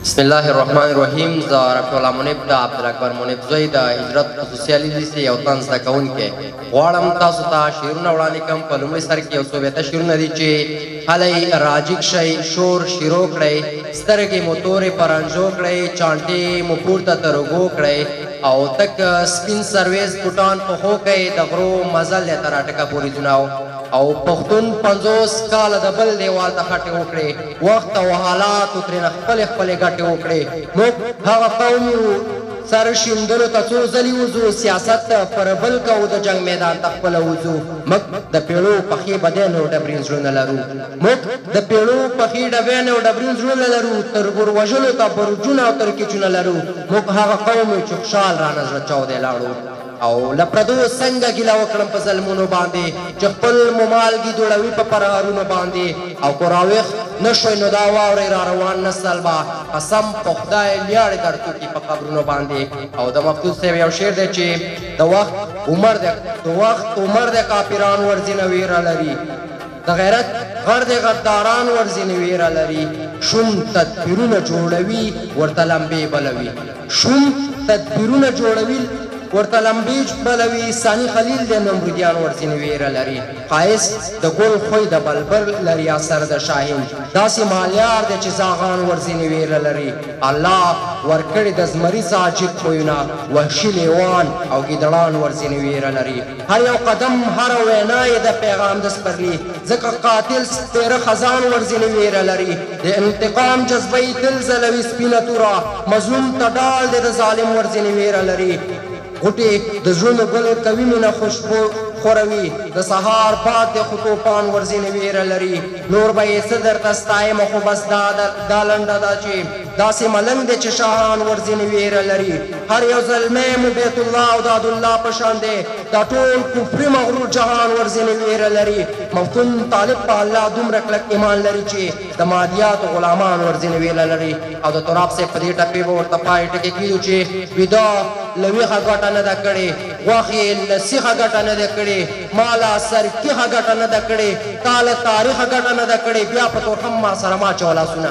बिस्मिल्लाहिर्रहमानिर्रहीम। ज़ारफ़ुल्लाह मुनिब दा अब्दुल मुनिब ज़ोई द हिजरत खुसूसियाली लिसे यौ तंज़ द कौन के غواړم تاسو ته شعرونه وړاندې کوم. په لومړي سر کې یو څو بیته شعرونه دي چې هلی راجګ شئ، شور شروع کړئ، سترګې مو تورې پرنجو کړئ، چانټې مو پورته تر اوږو کړئ او تک سپین سرویز بوټان پښو کوئ، د غرو مزل یې تر اټکه پورې جناو او پښتون 50 کاله د بل دیوال ته خټې وکړې، وخت او حالاتو ترېنه خپلې خپلې ګټې وکړې. موږ هغه قوم یو سر شیندلو ته څو ځلې وځو، سیاست پر بل کوو، د جنګ میدان ته خپله وځو. موږ د پیړو پښې بدین او ډبرین زړونه لرو، موږ د پیړو پښې ډبین او ډبرین زړونه لرو، تر ګور وژلو ته برجونه او ترکیچونه لرو. موږ هغه قوم یو چې خوشحال رانه زړه چاودی لاړو او له پردو څنګه ګیله وکړم په ظلمونو باندې چې خپل ممالګي دوړوي په پرهارونو باندې. او که راویښ نه شوی نو دا واورئ را روان نسل به قسم په خدای لیاړې درتوکي په قبرونو باندې. او د مقصود صاحب یو شعر دی چې د وخت عمر د کافران ورځینه ویره لري، د غیرت غر د غداران ورځینې ویره لري. شوم تدبیرونه جوړوي ورته لمبې بلوي، شوم تدبیرونه جوړوي ورته لمبې بلوي. ثاني خلیل د نمرودیان ورځینې ویره لري، قایس د ګل خوی د بلبل لري، اثر د شاهین داسې مالیار دی چې زاغان ورځینې ویره لري. الله ورکړي د زمري عجیب خویونه، وحشي لیوان او ګیدړان ورځینې ویره لري. هر یو قدم هره وینا یې د پیغام د سپرلي، ځکه قاتل تیره خزان ورځینې ویره لري. د انتقام جذبه یې تل ځلوي سپینه توره، مظلوم ته ډال دی د ظالم ورځینې ویره لري. غوټې د زړونو ګل کوي مینه خوشبو خوروي، د سهار باد د خو توپان ورځینې ویره لري. نور به یې څه درته ستایم خو بس دا لنډه ده چې داسې ملنګ دی چې شاهان ورځینې ویره لري. هر یو زلمی مو بیت الله او داد الله په شان دی، دا ټول کفري مغرور جهان ورځینې ویره لري. مفتون طالب په الله دومره کلک ایمان لري چې د مادیاتو غلامان ورځینې ویره لري. او د تراب صاحب په دې ټپې به ورته پای ټکې کېږو چې ویدا له ویښه ګټه نه ده کړې، غوښې له سیخه ګټه نه ده کړې، ماله سرکیخه ګټه نه ده کړې، تا له تاریخه ګټه نه ده کړې، بیا په تورخم ما سره ما چوه لاسونه.